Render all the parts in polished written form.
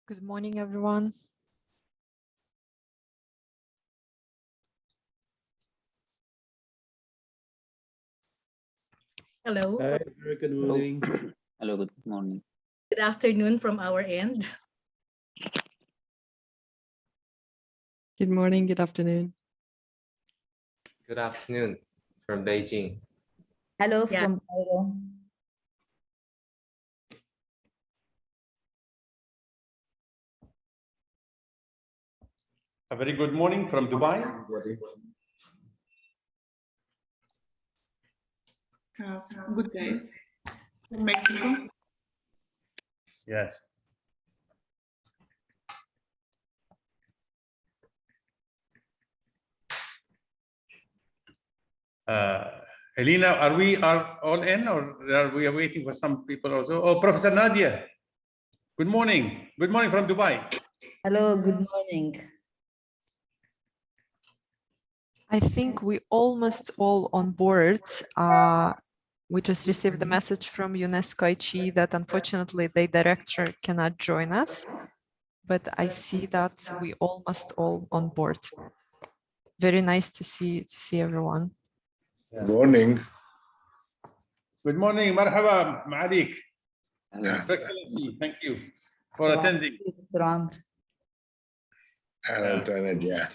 Good morning, everyone. Hello. Hi, very good morning. Hello, good morning. Good afternoon from our end. Good morning, good afternoon. Good afternoon from Beijing. Hello Yeah. from Cairo. A very good morning from Dubai. Good day from Mexico. Yes. Elena, are we all in, or are we waiting for some people also? Oh, Professor Nadia. Good morning. Good morning from Dubai. Hello, good morning. I think we almost all on board. We just received the message from UNESCO IT that unfortunately the director cannot join us, but I see that we almost all on board. Very nice to see everyone. Good morning. Good morning. Marhaba, Maalik. Hello. Excellency, thank you for attending. Dr. Amr. Yeah.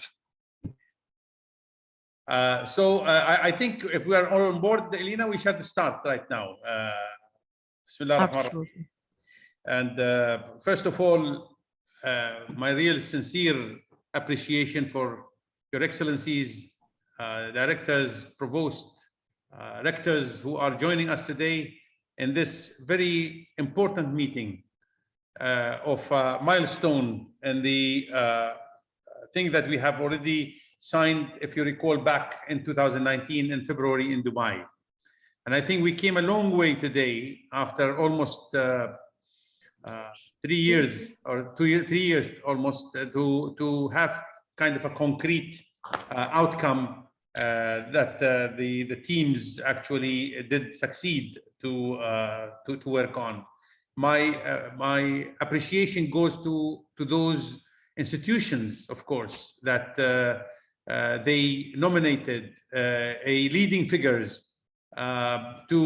I think if we are all on board, Elena, we should start right now. Bismillah ar-Rahman ar-Rahim. Absolutely. And first of all, my real sincere appreciation for Your Excellencies, directors, provosts, rectors who are joining us today in this very important meeting of milestone and the thing that we have already signed, if you recall, back in 2019 in February in Dubai. And I think we came a long way today after almost 3 years or 3 years almost to have kind of a concrete outcome that the teams actually did succeed to work on. My appreciation goes to those institutions, of course, that they nominated a leading figures to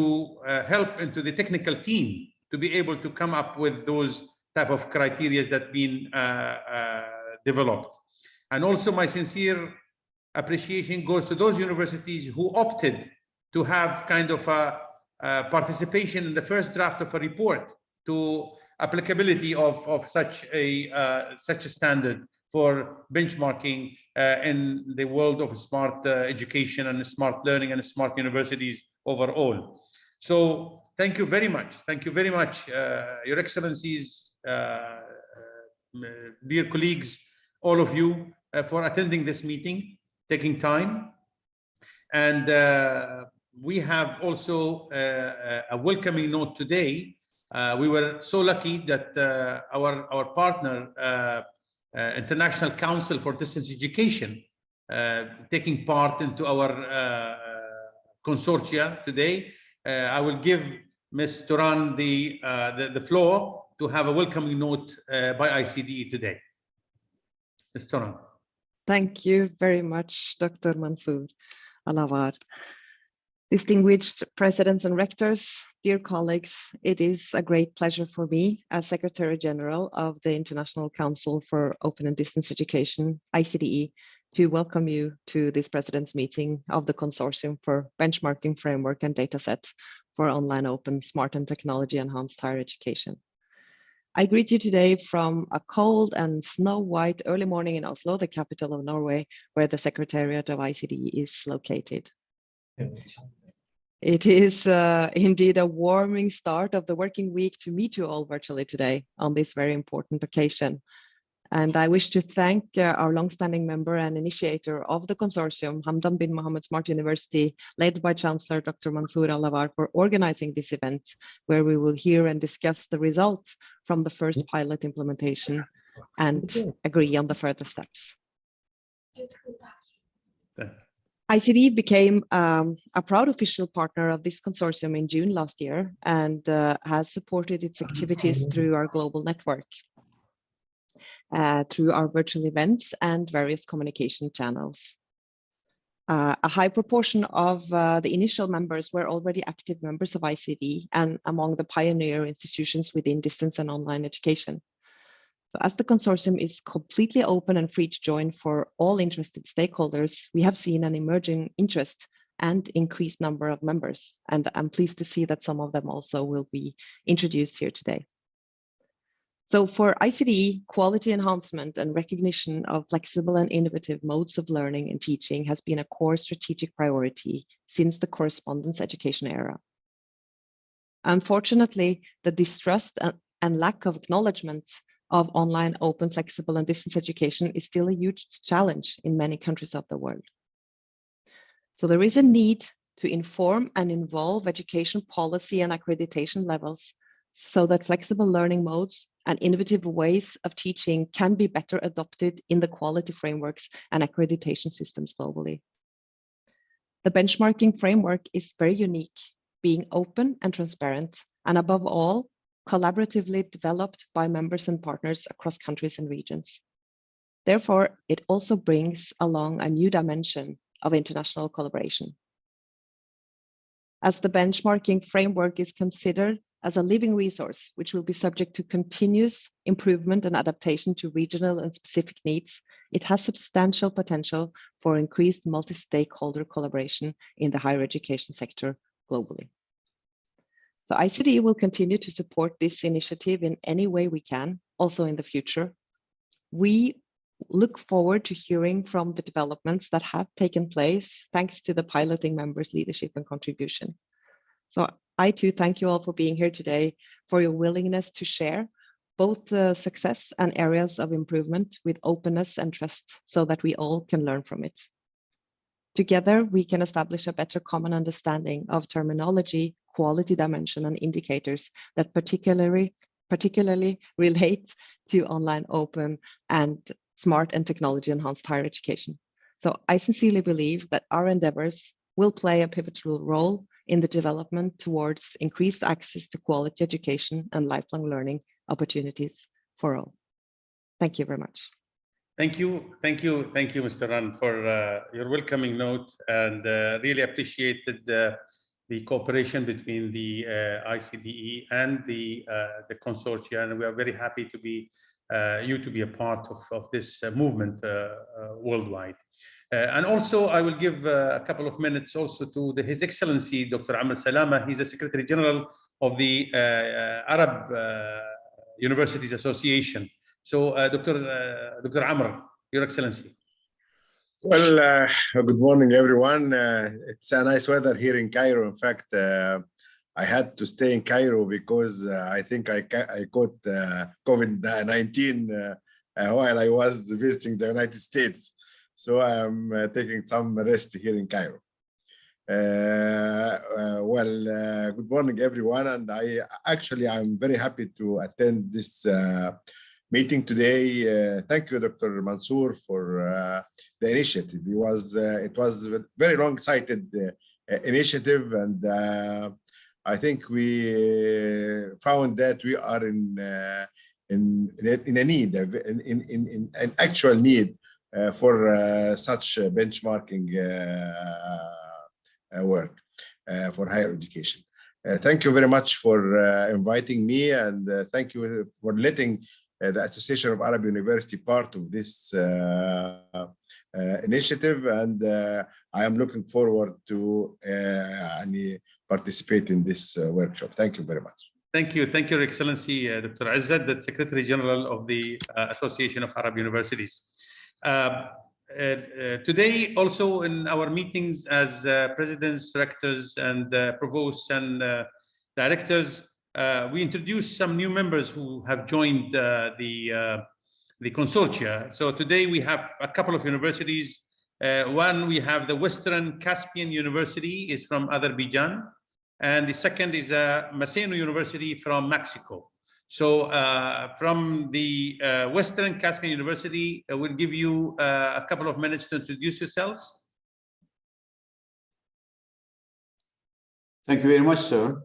help into the technical team to be able to come up with those type of criteria that been developed. And also my sincere appreciation goes to those universities who opted to have kind of a participation in the first draft of a report to applicability of such a standard for benchmarking in the world of smart education and smart learning and smart universities overall. So thank you very much. Thank you very much, Your Excellencies, dear colleagues, all of you, for attending this meeting, taking time. And we have also a welcoming note today. We were so lucky that our partner, International Council for Distance Education, taking part into our consortia today. I will give Ms. Turan the floor to have a welcoming note by ICDE today. Ms. Turan. Thank you very much, Dr. Mansour Alavar. Distinguished presidents and rectors, dear colleagues, it is a great pleasure for me as Secretary General of the International Council for Open and Distance Education, ICDE, to welcome you to this President's meeting of the Consortium for Benchmarking Framework and Dataset for Online Open, Smart and Technology Enhanced Higher Education. I greet you today from a cold and snow-white early morning in Oslo, the capital of Norway, where the Secretariat of ICDE is located. It is indeed a warming start of the working week to meet you all virtually today on this very important occasion. And I wish to thank our longstanding member and initiator of the consortium, Hamdan bin Mohammed Smart University, led by Chancellor Dr. Mansour Alavar, for organizing this event, where we will hear and discuss the results from the first pilot implementation and agree on the further steps. ICDE became a proud official partner of this consortium in June last year and has supported its activities through our global network. through our virtual events and various communication channels. A high proportion of the initial members were already active members of ICD and among the pioneer institutions within distance and online education. So as the consortium is completely open and free to join for all interested stakeholders, we have seen an emerging interest and increased number of members. And I'm pleased to see that some of them also will be introduced here today. So for ICD, quality enhancement and recognition of flexible and innovative modes of learning and teaching has been a core strategic priority since the correspondence education era. Unfortunately, the distrust and lack of acknowledgement of online, open, flexible, and distance education is still a huge challenge in many countries of the world. So there is a need to inform and involve education policy and accreditation levels so that flexible learning modes and innovative ways of teaching can be better adopted in the quality frameworks and accreditation systems globally. The benchmarking framework is very unique, being open and transparent, and above all, collaboratively developed by members and partners across countries and regions. Therefore, it also brings along a new dimension of international collaboration. As the benchmarking framework is considered as a living resource, which will be subject to continuous improvement and adaptation to regional and specific needs, it has substantial potential for increased multi-stakeholder collaboration in the higher education sector globally. So ICD will continue to support this initiative in any way we can, also in the future. We look forward to hearing from the developments that have taken place thanks to the piloting members' leadership and contribution. So I too thank you all for being here today, for your willingness to share both the success and areas of improvement with openness and trust so that we all can learn from it. Together, we can establish a better common understanding of terminology, quality dimension, and indicators that particularly relate to online, open, and smart and technology-enhanced higher education. So I sincerely believe that our endeavors will play a pivotal role in the development towards increased access to quality education and lifelong learning opportunities for all. Thank you very much. Thank you, Mr. Ran, for your welcoming note, and really appreciated the cooperation between the ICDE and the consortia, and we are very happy to be you to be a part of this movement worldwide. And also, I will give a couple of minutes also to His Excellency Dr. Amr Salama. He's the Secretary General of the Arab Universities Association. So, Dr. Amr, Your Excellency. Well, good morning, everyone. It's a nice weather here in Cairo. In fact, I had to stay in Cairo because I think I caught COVID-19 while I was visiting the United States. So I'm taking some rest here in Cairo. Good morning, everyone. And I'm very happy to attend this meeting today. Thank you, Dr. Mansour, for the initiative. It was a very long-sighted initiative, and I think we found that we are in a need, in an actual need for such benchmarking work for higher education. Thank you very much for inviting me, and thank you for letting the Association of Arab University part of this initiative, and I am looking forward to participate in this workshop. Thank you very much. Thank you, Your Excellency, Dr. Azzad, the Secretary General of the Association of Arab Universities. Today, also in our meetings as presidents, rectors, and provosts and directors, we introduced some new members who have joined the consortia. So today we have a couple of universities. One, we have the Western Caspian University is from Azerbaijan, and the second is Maseno University from Mexico. So from the Western Caspian University, we'll give you a couple of minutes to introduce yourselves. Thank you very much, sir.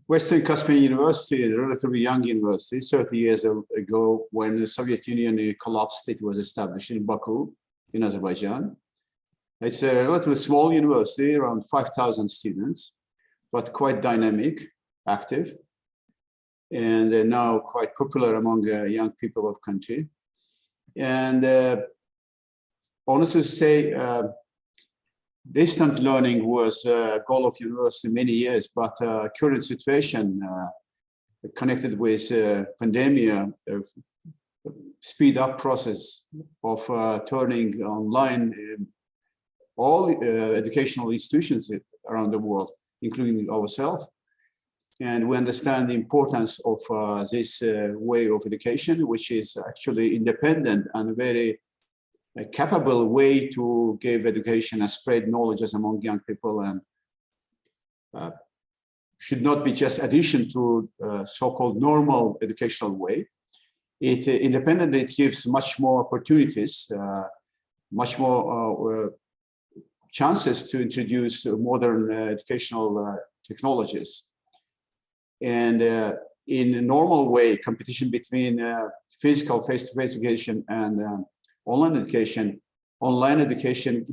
Western Caspian University is a relatively young university. 30 years ago, when the Soviet Union collapsed, it was established in Baku, in Azerbaijan. It's a relatively small university, around 5,000 students, but quite dynamic, active, and now quite popular among young people of country. And honestly to say, distant learning was a goal of university many years, but current situation connected with pandemic, speed up process of turning online all educational institutions around the world, including ourselves. And we understand the importance of this way of education, which is actually independent and very capable way to give education and spread knowledge among young people, and should not be just addition to so-called normal educational way. It independently, it gives much more opportunities, much more chances to introduce modern educational technologies. And in a normal way, competition between physical face-to-face education and online education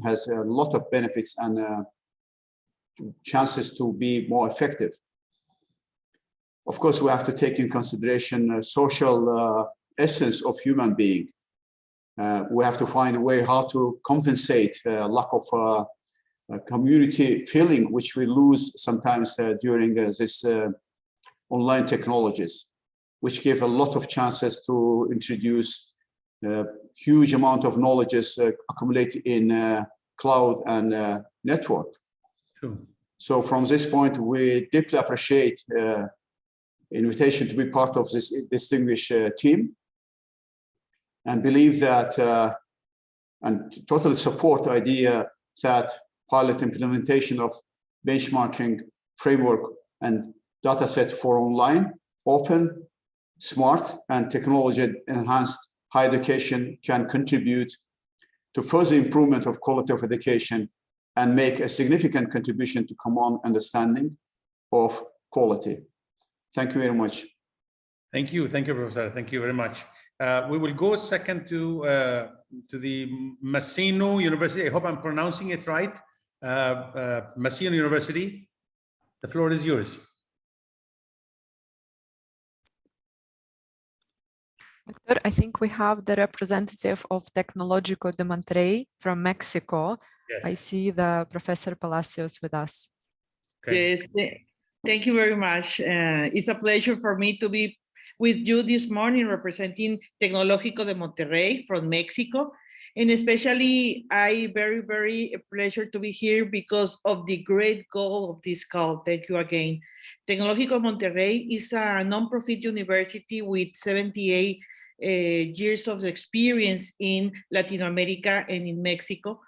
has a lot of benefits and chances to be more effective. Of course, we have to take in consideration social essence of human being. We have to find a way how to compensate lack of community feeling, which we lose sometimes during this online technologies, which give a lot of chances to introduce huge amount of knowledge accumulated in cloud and network. True. So from this point, we deeply appreciate invitation to be part of this distinguished team, and believe that and totally support the idea that pilot implementation of benchmarking framework and data set for online, open, smart, and technology enhanced higher education can contribute to further improvement of quality of education and make a significant contribution to common understanding of quality. Thank you very much. Thank you, Professor. Thank you very much. We will go second to the Masino University. I hope I'm pronouncing it right. Masino University. The floor is yours. Doctor, I think we have the representative of Tecnológico de Monterrey from Mexico. Yes. I see the Professor Palacios with us. Okay. Yes, thank you very much. It's a pleasure for me to be with you this morning representing Tecnológico de Monterrey from Mexico. And especially, I very pleasure to be here because of the great goal of this call. Thank you again. Tecnológico Monterrey is a non-profit university with 78 years of experience in Latin America and in Mexico.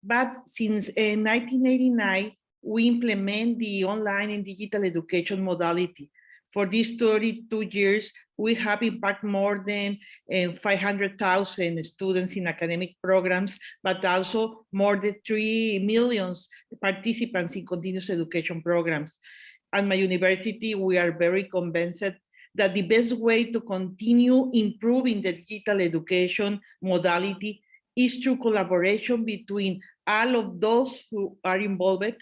But since 1989, we implement the online and digital education modality. For these 32 years, we have impacted more than 500,000 students in academic programs, but also more than 3 million participants in continuous education programs. At my university, we are very convinced that the best way to continue improving the digital education modality is through collaboration between all of those who are involved.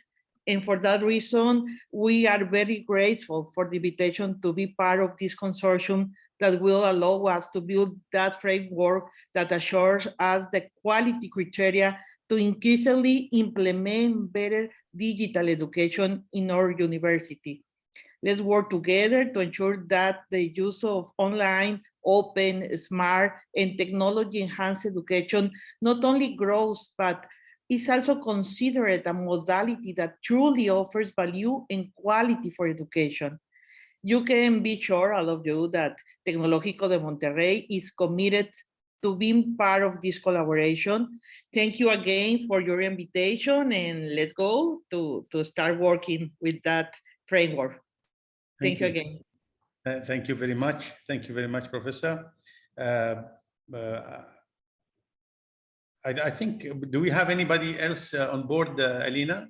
And for that reason, we are very grateful for the invitation to be part of this consortium that will allow us to build that framework that assures us the quality criteria to increasingly implement better digital education in our university. Let's work together to ensure that the use of online, open, smart, and technology-enhanced education not only grows, but is also considered a modality that truly offers value and quality for education. You can be sure, all of you, that Tecnológico de Monterrey is committed to being part of this collaboration. Thank you again for your invitation, and let's go to start working with that framework. Thank you again. Thank you very much. Thank you very much, Professor. I think, do we have anybody else on board, Alina?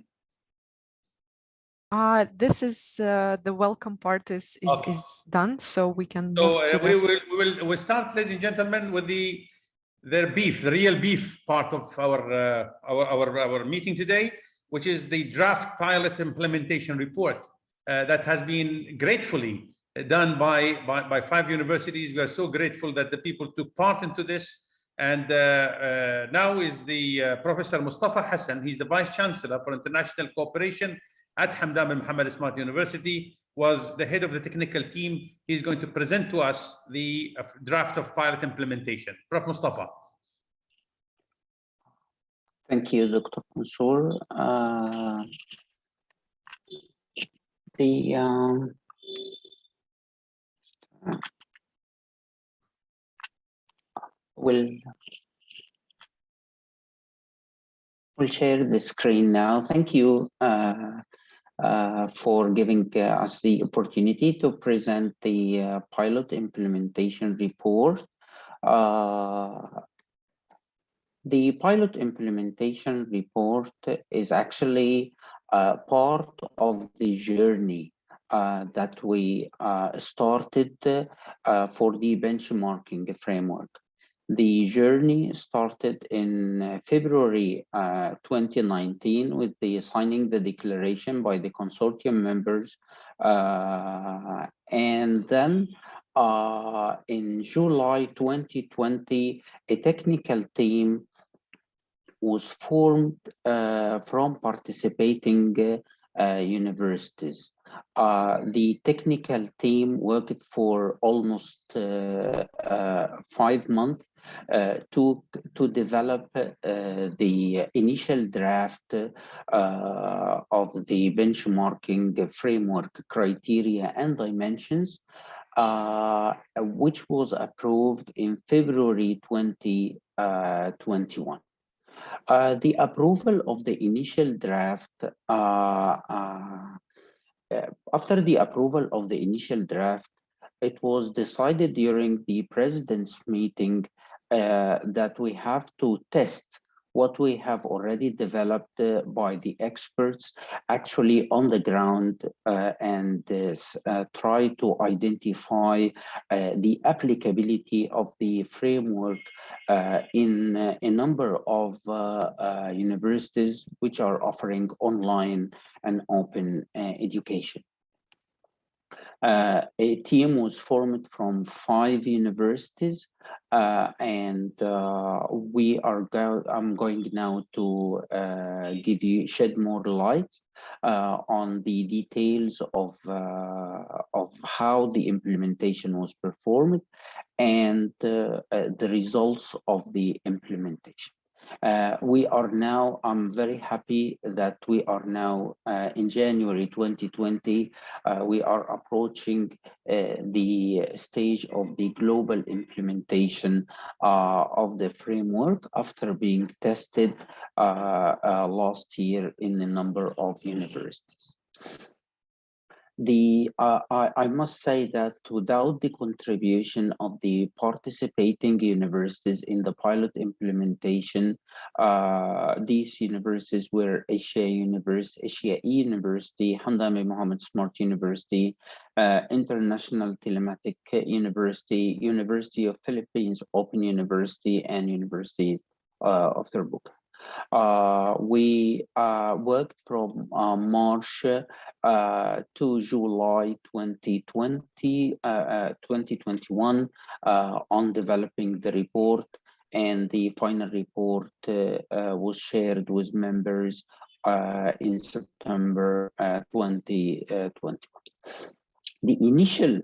This is the welcome part is Okay. done, so we can So move to we'll start, ladies and gentlemen, with the real beef part of our meeting today, which is the draft pilot implementation report that has been gratefully done by 5 universities. We are so grateful that the people took part into this. And now is the Professor Mustafa Hassan. He's the Vice Chancellor for International Cooperation at Hamdan bin Mohammed Smart University, was the head of the technical team. He's going to present to us the draft of pilot implementation. Prof. Mustafa. Thank you, Dr. Mansour. We'll share the screen now. Thank you for giving us the opportunity to present the pilot implementation report. The pilot implementation report is actually part of the journey that we started for the benchmarking framework. The journey started in February 2019 with the signing the declaration by the consortium members, and then in July 2020, a technical team was formed from participating universities. The technical team worked for almost 5 months to develop the initial draft of the benchmarking framework criteria and dimensions, which was approved in February 2021. The approval of the initial draft, after the approval of the initial draft, it was decided during the president's meeting that we have to test what we have already developed by the experts actually on the ground and try to identify the applicability of the framework in a number of universities which are offering online and open education. A team was formed from 5 universities, and I'm going now to shed more light on the details of how the implementation was performed and the results of the implementation. I'm very happy that we are now in January 2020, we are approaching the stage of the global implementation of the framework after being tested last year in a number of universities. I must say that without the contribution of the participating universities in the pilot implementation, these universities were Asia University, Hamdan bin Mohammed Smart University, International Telematic University, University of Philippines Open University, and University of Tirbuka. We worked from March to July 2021 on developing the report, and the final report was shared with members in September 2021. The initial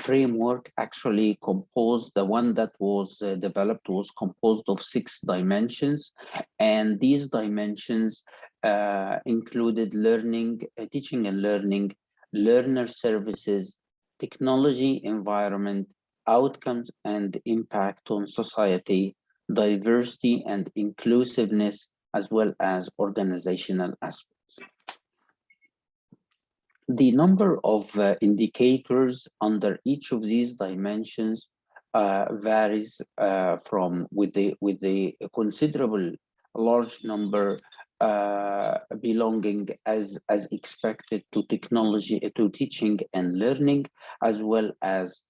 framework actually composed, the one that was developed was composed of 6 dimensions, and these dimensions included learning, teaching and learning, learner services, technology, environment, outcomes and impact on society, diversity and inclusiveness, as well as organizational aspects. The number of indicators under each of these dimensions varies with the considerable large number belonging as expected to technology, to teaching and learning, as well as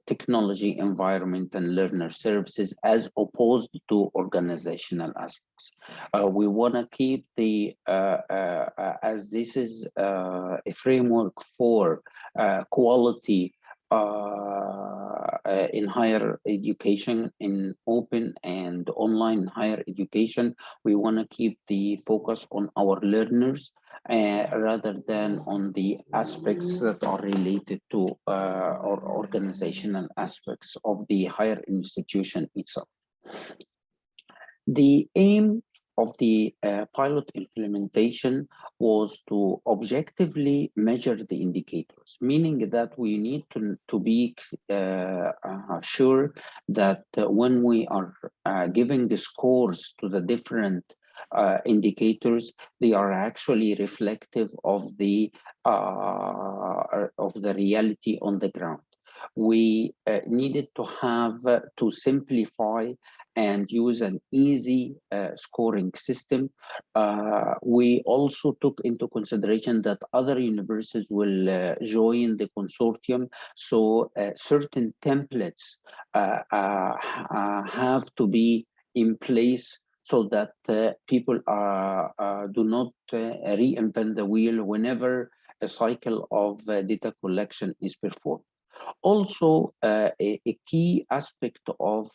technology, environment, and learner services, as opposed to organizational aspects. We want to keep the, as this is a framework for quality in higher education, in open and online higher education. We want to keep the focus on our learners rather than on the aspects that are related to or organizational aspects of the higher institution itself. The aim of the pilot implementation was to objectively measure the indicators, meaning that we need to be sure that when we are giving the scores to the different indicators, they are actually reflective of the reality on the ground. We needed to have to simplify and use an easy scoring system. We also took into consideration that other universities will join the consortium, so certain templates have to be in place so that people do not reinvent the wheel whenever a cycle of data collection is performed. Also, a key aspect of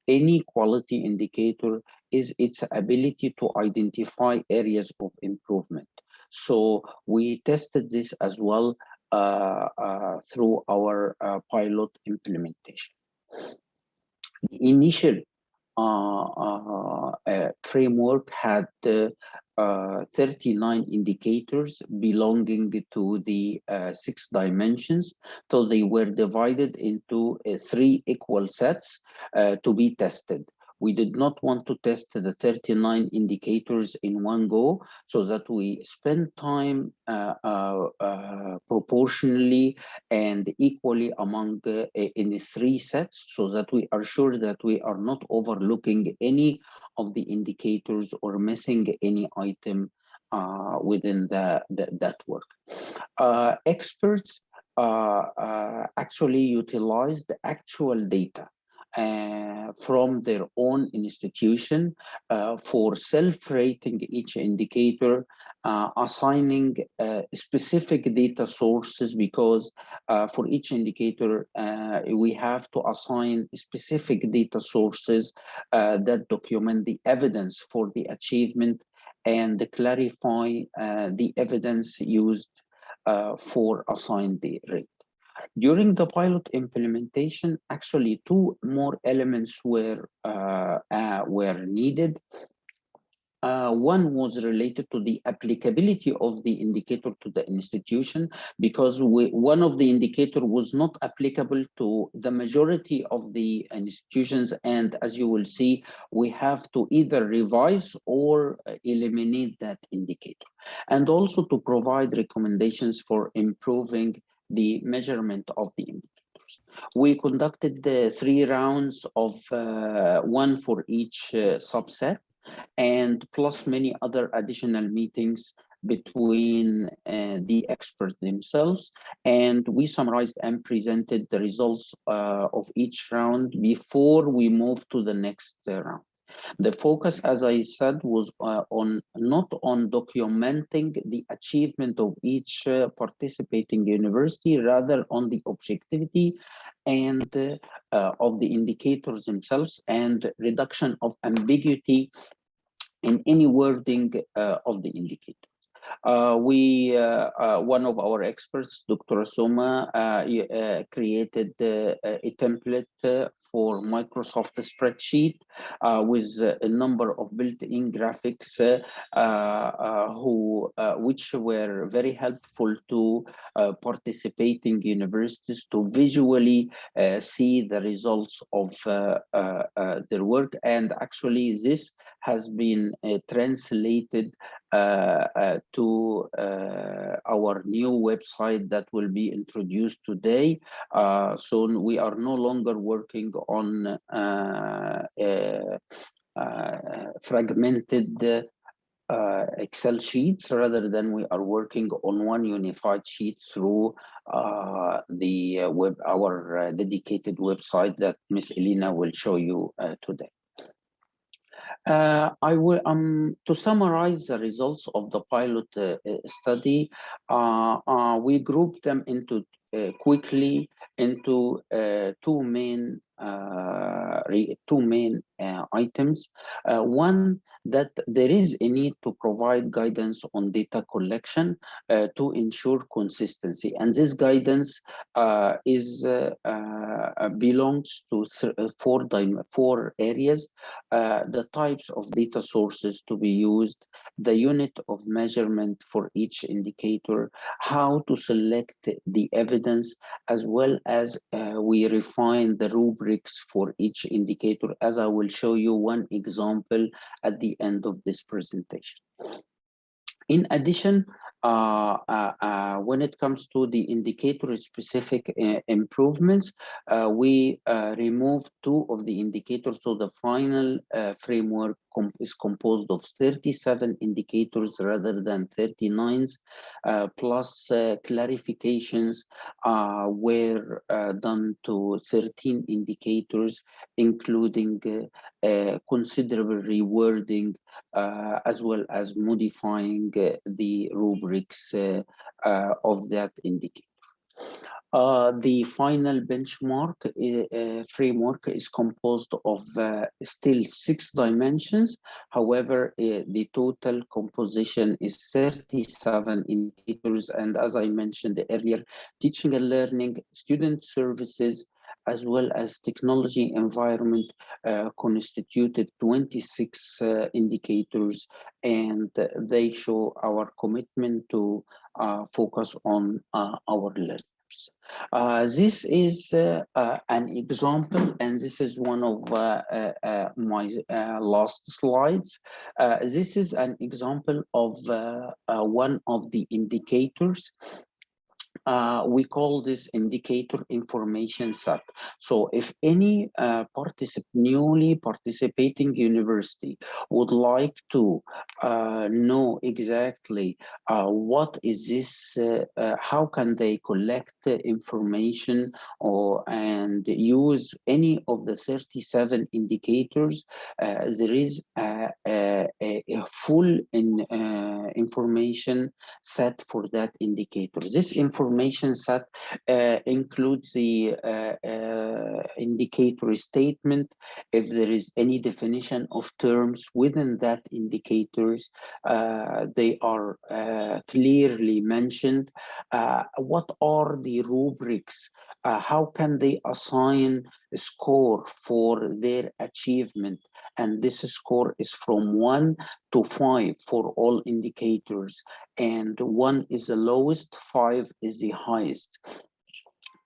any quality indicator is its ability to identify areas of improvement. So we tested this as well through our pilot implementation. The initial framework had 39 indicators belonging to the 6 dimensions. So they were divided into 3 equal sets to be tested. We did not want to test the 39 indicators in one go, so that we spend time proportionally and equally among in the 3 sets, so that we are sure that we are not overlooking any of the indicators or missing any item within that work. Experts actually utilized the actual data from their own institution for self-rating each indicator, assigning specific data sources, because for each indicator we have to assign specific data sources that document the evidence for the achievement and clarify the evidence used for assigned the rate. During the pilot implementation, actually 2 more elements were needed. One was related to the applicability of the indicator to the institution, because one of the indicator was not applicable to the majority of the institutions, and as you will see, we have to either revise or eliminate that indicator, and also to provide recommendations for improving the measurement of the indicators. We conducted the 3 rounds of 1 for each subset, and plus many other additional meetings between the experts themselves. And we summarized and presented the results of each round before we move to the next round. The focus, as I said, was on not on documenting the achievement of each participating university, rather on the objectivity and of the indicators themselves, and reduction of ambiguity in any wording of the indicator. One of our experts, Dr. Soma, created a template for Microsoft spreadsheet with a number of built-in graphics which were very helpful to participating universities to visually see the results of their work. And actually this has been translated to our new website that will be introduced today. So we are no longer working on fragmented Excel sheets rather than we are working on one unified sheet through our dedicated website that Miss Elena will show you today. I will to summarize the results of the pilot study. We grouped them into quickly into two main items. One, that there is a need to provide guidance on data collection to ensure consistency, and this guidance belongs to four areas: the types of data sources to be used, the unit of measurement for each indicator, how to select the evidence, as well as we refine the rubrics for each indicator, as I will show you one example at the end of this presentation. In addition, when it comes to the indicator-specific improvements, we removed two of the indicators. So the final framework is composed of 37 indicators rather than 39, plus clarifications were done to 13 indicators, including considerable rewording, as well as modifying the rubrics of that indicator. The final benchmark framework is composed of still 6 dimensions. However, the total composition is 37 indicators. And as I mentioned earlier, teaching and learning, student services, as well as technology environment constituted 26 indicators, and they show our commitment to focus on our learners. This is an example, and this is one of my last slides. This is an example of one of the indicators. We call this indicator information set. So if any newly participating university would like to know exactly what is this, how can they collect the information and use any of the 37 indicators, there is a full information set for that indicator. This information set includes the indicator statement. If there is any definition of terms within that indicators, they are clearly mentioned. What are the rubrics? How can they assign a score for their achievement? And this score is from 1 to 5 for all indicators, and 1 is the lowest, 5 is the highest.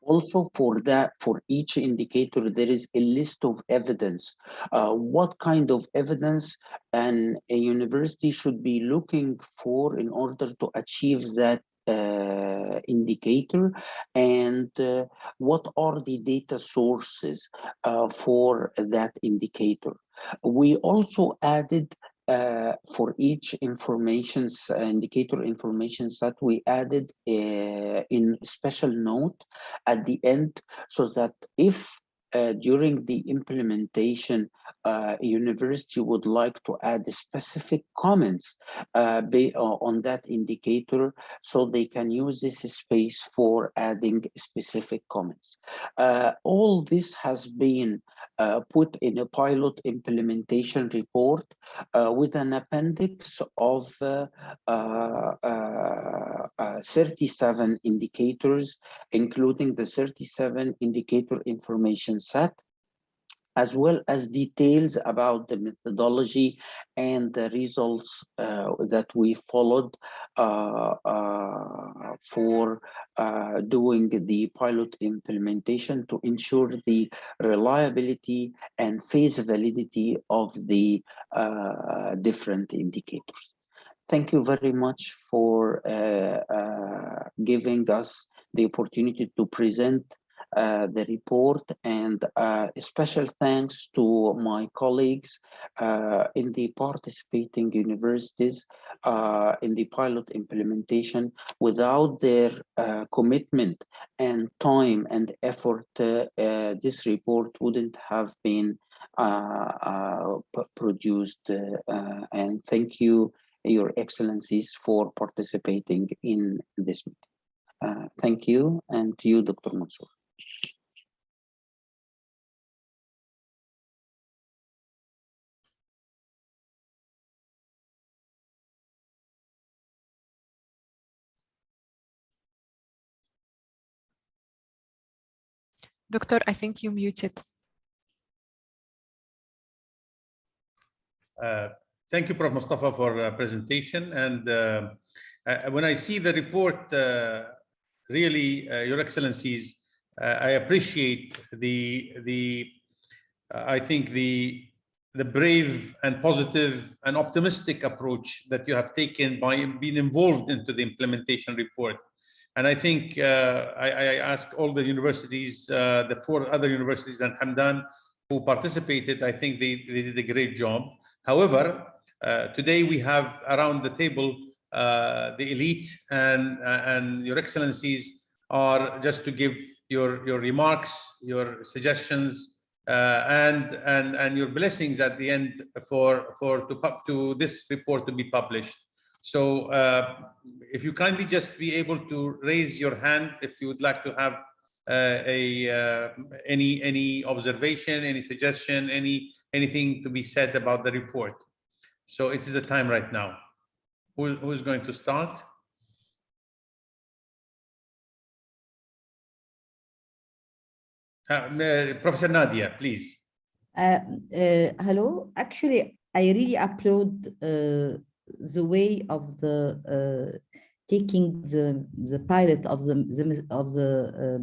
Also, for each indicator, there is a list of evidence. What kind of evidence a university should be looking for in order to achieve that indicator, and what are the data sources for that indicator. We also added for each indicator information set, we added in special note at the end, so that if during the implementation, a university would like to add specific comments on that indicator, so they can use this space for adding specific comments. All this has been put in a pilot implementation report with an appendix of 37 indicators, including the 37 indicator information set, as well as details about the methodology and the results that we followed for doing the pilot implementation to ensure the reliability and phase validity of the different indicators. Thank you very much for giving us the opportunity to present the report, and special thanks to my colleagues in the participating universities in the pilot implementation. Without their commitment and time and effort, this report wouldn't have been produced. And thank you, Your Excellencies, for participating in this meeting. Thank you, and to you, Dr. Mansour. Doctor, I think you muted. Thank you, Prof. Mustafa, for presentation. And when I see the report, really, Your Excellencies, I appreciate I think the brave and positive and optimistic approach that you have taken by being involved into the implementation report. And I think I ask all the universities, the 4 other universities and Hamdan who participated, I think they did a great job. However, today we have around the table the elite, and Your Excellencies are just to give your remarks, your suggestions, and your blessings at the end to this report to be published. So if you kindly just be able to raise your hand if you would like to have any observation, any suggestion, anything to be said about the report. So it is the time right now. Who is going to start? Professor Nadia, please. Hello. Actually, I really applaud the way of the taking the pilot of the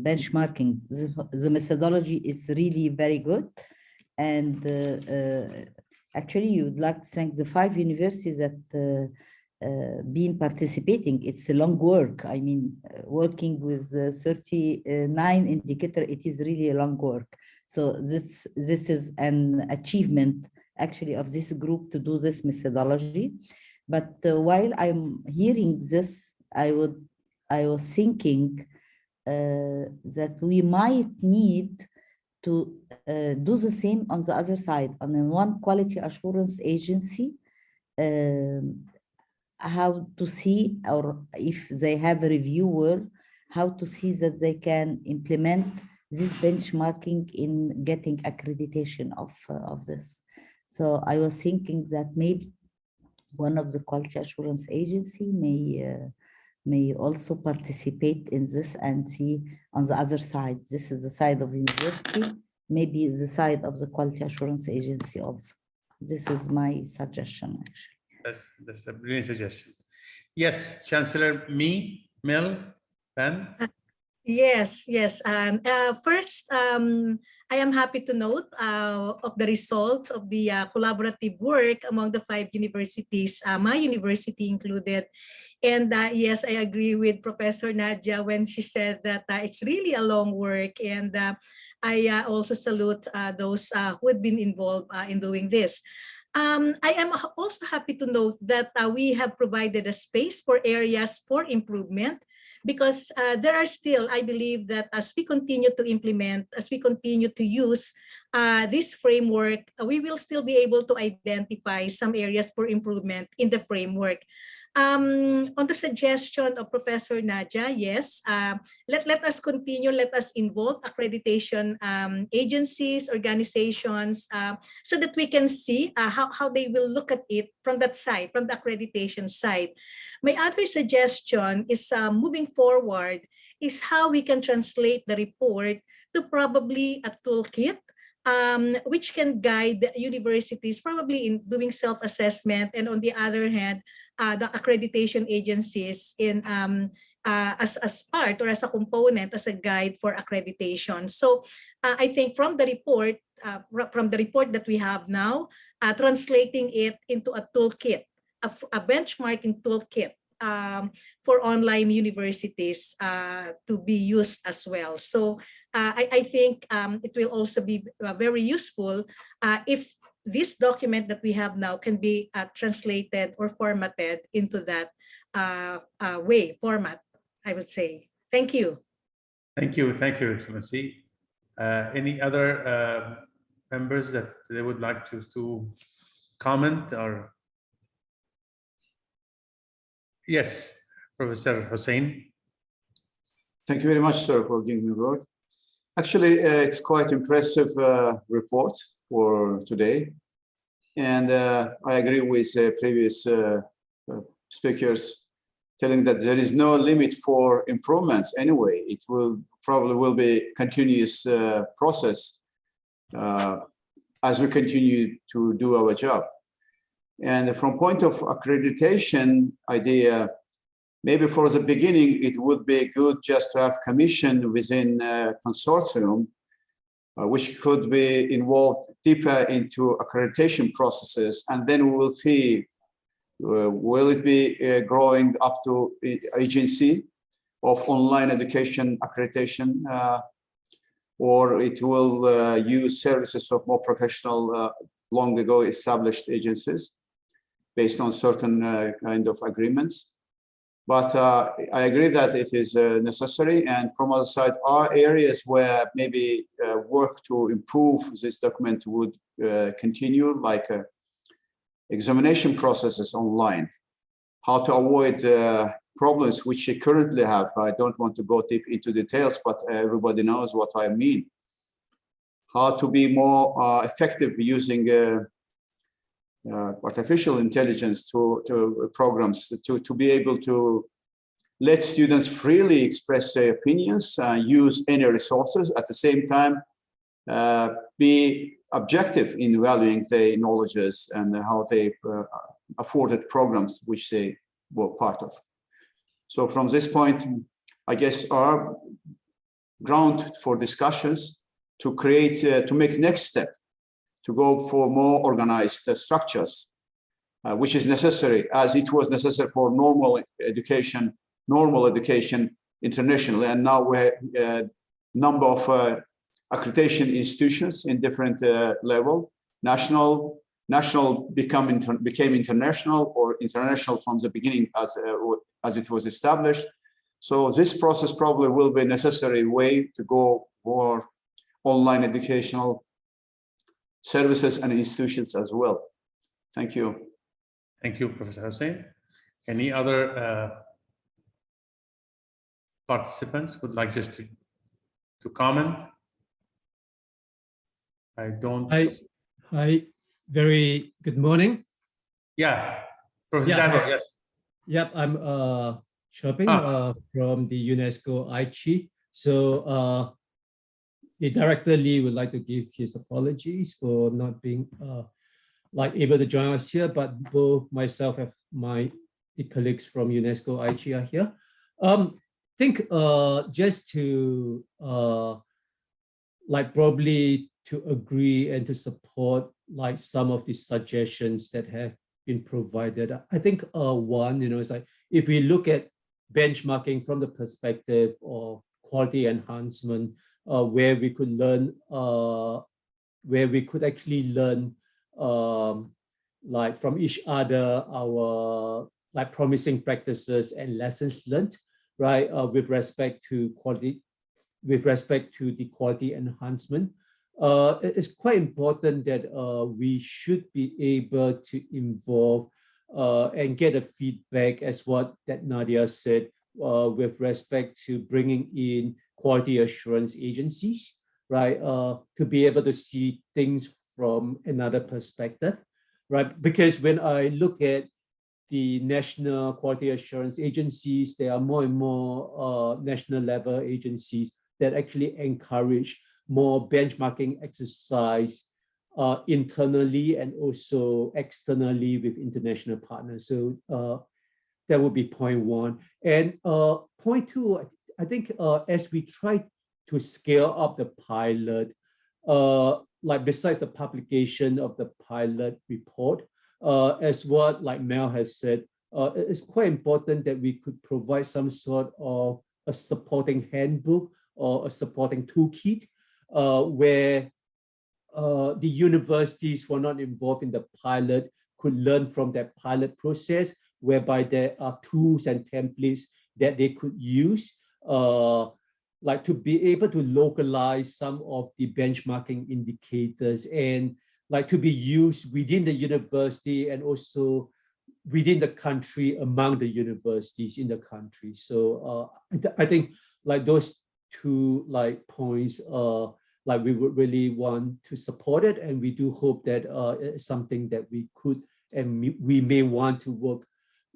benchmarking. The methodology is really very good, and actually, you would like to thank the 5 universities that been participating. It's a long work. I mean, working with 39 indicator, it is really a long work. So this is an achievement actually of this group to do this methodology. But while I'm hearing this, I was thinking that we might need to do the same on the other side, on the one quality assurance agency, how to see, or if they have a reviewer, how to see that they can implement this benchmarking in getting accreditation of this. So I was thinking that maybe one of the quality assurance agency may also participate in this and see on the other side. This is the side of university, maybe the side of the quality assurance agency also. This is my suggestion, actually. That's a brilliant suggestion. Yes, Chancellor, Mel, Ben? Yes. First, I am happy to note of the results of the collaborative work among the 5 universities, my university included. And yes, I agree with Professor Nadia when she said that it's really a long work. And I also salute those who had been involved in doing this. I am also happy to note that we have provided a space for areas for improvement, because there are still, I believe that as we continue to implement, as we continue to use this framework, we will still be able to identify some areas for improvement in the framework. On the suggestion of Professor Nadia, yes, let us continue, let us involve accreditation agencies, organizations, so that we can see how they will look at it from that side, from the accreditation side. My other suggestion is moving forward is how we can translate the report to probably a toolkit, which can guide universities probably in doing self-assessment, and on the other hand, the accreditation agencies in as part or as a component, as a guide for accreditation. So I think from the report that we have now, translating it into a toolkit, a benchmarking toolkit for online universities to be used as well. So I think it will also be very useful if this document that we have now can be translated or formatted into that format, I would say. Thank you. Thank you, Excellency. Any other members that they would like to comment or? Yes, Professor Hussein. Thank you very much, sir, for giving me the word. Actually, it's quite impressive report for today. And I agree with previous speakers telling that there is no limit for improvements anyway. It will probably be continuous process as we continue to do our job. And from point of accreditation idea, maybe for the beginning, it would be good just to have commission within a consortium, which could be involved deeper into accreditation processes. And then we will see, will it be growing up to agency of online education accreditation, or it will use services of more professional, long ago established agencies based on certain kind of agreements. But I agree that it is necessary. And from other side, are areas where maybe work to improve this document would continue, like examination processes online, how to avoid problems which they currently have. I don't want to go deep into details, but everybody knows what I mean. How to be more effective using artificial intelligence to programs to be able to let students freely express their opinions, use any resources, at the same time be objective in valuing their knowledges and how they afforded programs which they were part of. So from this point, I guess our ground for discussions to create, to make next step, to go for more organized structures, which is necessary, as it was necessary for normal education internationally. And now we have a number of accreditation institutions in different level. National became international, or international from the beginning as it was established. So this process probably will be a necessary way to go more online educational services and institutions as well. Thank you. Thank you, Professor Hussein. Any other participants would like just to comment? I don't. Hi, very good morning. Yeah, Professor Davo, yes. Yep, I'm Chopin from the UNESCO Aichi. So the Director Lee would like to give his apologies for not being able to join us here, but both myself and the colleagues from UNESCO Aichi are here. I think just to probably to agree and to support some of the suggestions that have been provided. I think one, is like if we look at benchmarking from the perspective of quality enhancement, where we could learn, where we could actually learn from each other, our promising practices and lessons learned, right? With respect to quality, with respect to the quality enhancement. It's quite important that we should be able to involve and get a feedback, as what that Nadia said, with respect to bringing in quality assurance agencies, right? To be able to see things from another perspective, right? Because when I look at the national quality assurance agencies, there are more and more national level agencies that actually encourage more benchmarking exercise internally and also externally with international partners. So that would be point one. And point two, I think as we try to scale up the pilot, besides the publication of the pilot report, as what Mel has said, it's quite important that we could provide some sort of a supporting handbook or a supporting toolkit where the universities who are not involved in the pilot could learn from that pilot process, whereby there are tools and templates that they could use, like to be able to localize some of the benchmarking indicators and like to be used within the university and also within the country among the universities in the country. So I think like those two like points like we would really want to support it, and we do hope that it's something that we could and we may want to work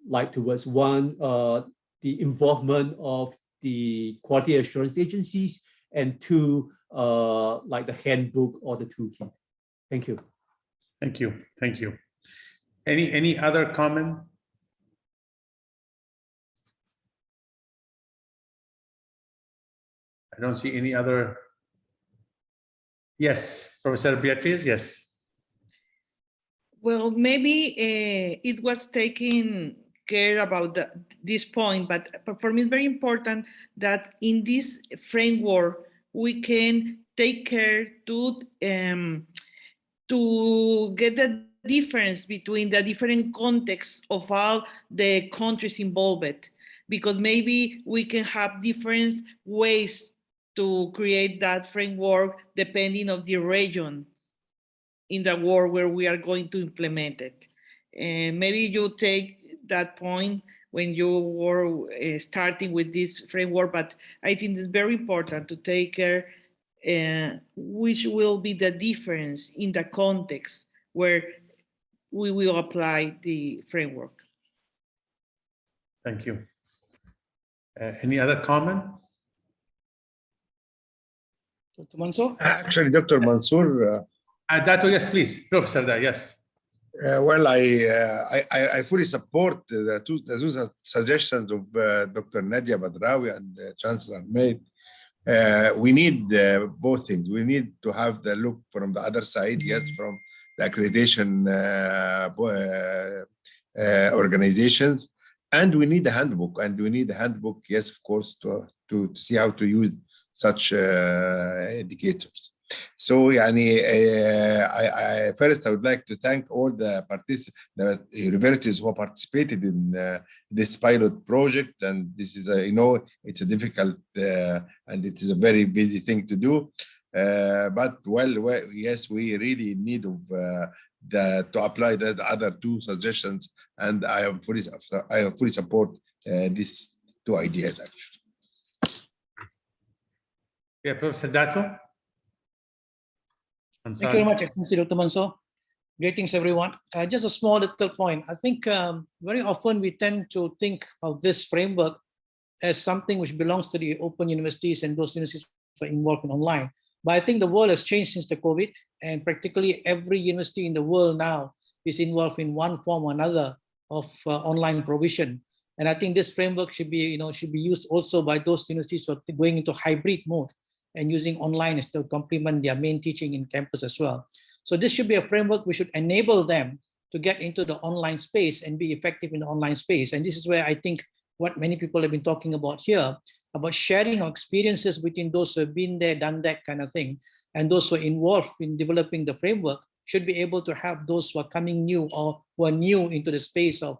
like towards. One, the involvement of the quality assurance agencies, and two, like the handbook or the toolkit. Thank you. Thank you. Thank you. Any other comment? I don't see any other. Yes, Professor Beatriz, yes. Well, maybe it was taken care about this point, but for me it's very important that in this framework we can take care to get the difference between the different contexts of all the countries involved, because maybe we can have different ways to create that framework depending of the region in the world where we are going to implement it. And maybe you take that point when you were starting with this framework, but I think it's very important to take care which will be the difference in the context where we will apply the framework. Thank you. Any other comment? Dr. Mansour? Actually, Dr. Mansour. Dato, yes, please. Professor Da, yes. Well, I fully support the two suggestions of Dr. Nadia Badrawi and Chancellor made. We need both things. We need to have the look from the other side, yes, from the accreditation organizations, and we need a handbook. And we need a handbook, yes, of course, to see how to use such indicators. So, first, I would like to thank all the universities who participated in this pilot project. And this is, it's a difficult and it is a very busy thing to do. But yes, we really need to apply the other two suggestions, and I fully support these two ideas actually. Yeah, Professor Dato. Thank you very much, Excellency Dr. Mansour. Greetings, everyone. Just a small little point. I think very often we tend to think of this framework as something which belongs to the open universities and those universities who are involved in online. But I think the world has changed since the COVID, and practically every university in the world now is involved in one form or another of online provision. And I think this framework should be, should be used also by those universities who are going into hybrid mode and using online is to complement their main teaching in campus as well. So this should be a framework which should enable them to get into the online space and be effective in the online space. And this is where I think what many people have been talking about here, about sharing our experiences between those who have been there, done that kind of thing, and those who are involved in developing the framework should be able to have those who are coming new or who are new into the space of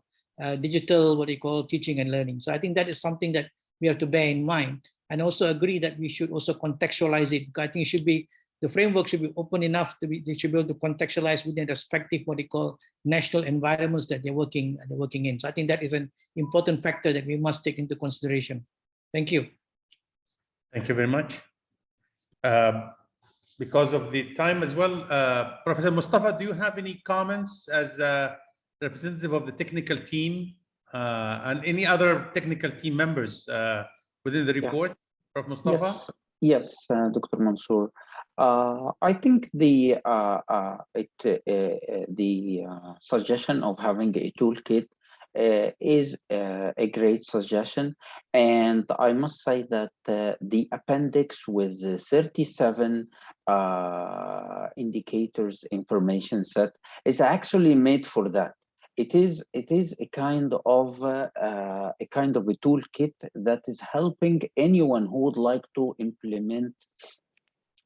digital, what they call teaching and learning. So I think that is something that we have to bear in mind. And also agree that we should also contextualize it. I think it should be, the framework should be open enough to be, they should be able to contextualize within the respective, what they call national environments that they're working in. So I think that is an important factor that we must take into consideration. Thank you. Thank you very much. Because of the time as well, Professor Mustafa, do you have any comments as a representative of the technical team and any other technical team members within the report? Yeah. Prof. Mustafa? Yes, Dr. Mansour. I think the suggestion of having a toolkit is a great suggestion, and I must say that the appendix with 37 indicators information set is actually made for that. It is a kind of a toolkit that is helping anyone who would like to implement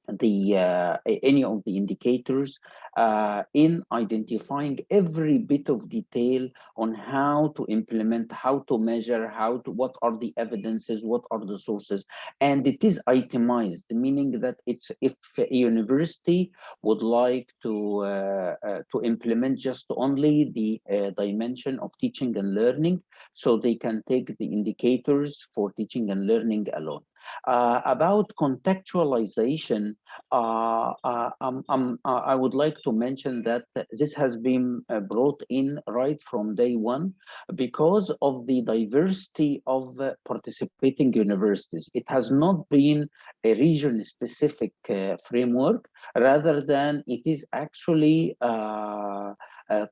any of the indicators in identifying every bit of detail on how to implement, how to measure, what are the evidences, what are the sources, and it is itemized, meaning that it's, if a university would like to implement just only the dimension of teaching and learning, so they can take the indicators for teaching and learning alone. About contextualization, I would like to mention that this has been brought in right from day one because of the diversity of participating universities. It has not been a region-specific framework, rather than it is actually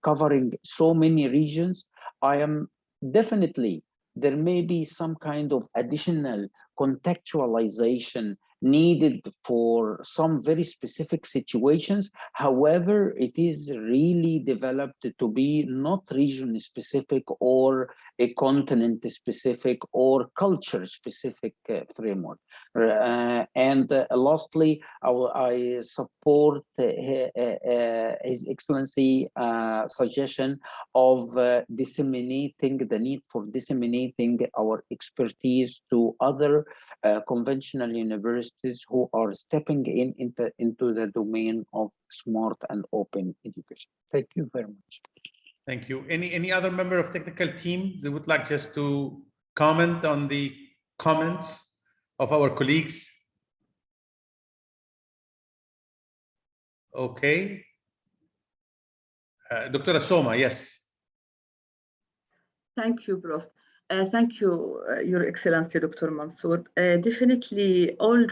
covering so many regions. I am definitely, there may be some kind of additional contextualization needed for some very specific situations. However, it is really developed to be not region specific or a continent specific or culture specific framework. And lastly, I support His Excellency suggestion of disseminating, the need for disseminating our expertise to other conventional universities who are stepping into the domain of smart and open education. Thank you very much. Thank you. Any other member of technical team that would like just to comment on the comments of our colleagues? Okay. Dr. Soma, yes. Thank you, Prof. Thank you, Your Excellency, Dr. Mansour. Definitely, all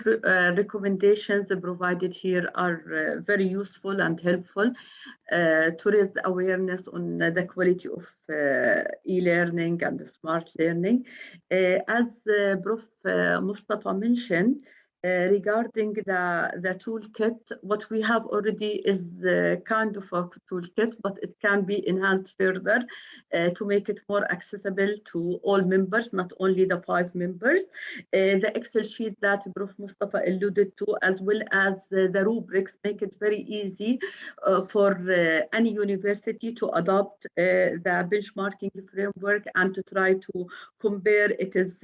recommendations provided here are very useful and helpful to raise the awareness on the quality of e-learning and smart learning. As Prof. Mustafa mentioned, regarding the toolkit, what we have already is kind of a toolkit, but it can be enhanced further to make it more accessible to all members, not only the 5 members. The Excel sheet that Prof. Mustafa alluded to, as well as the rubrics, make it very easy for any university to adopt the benchmarking framework and to try to compare its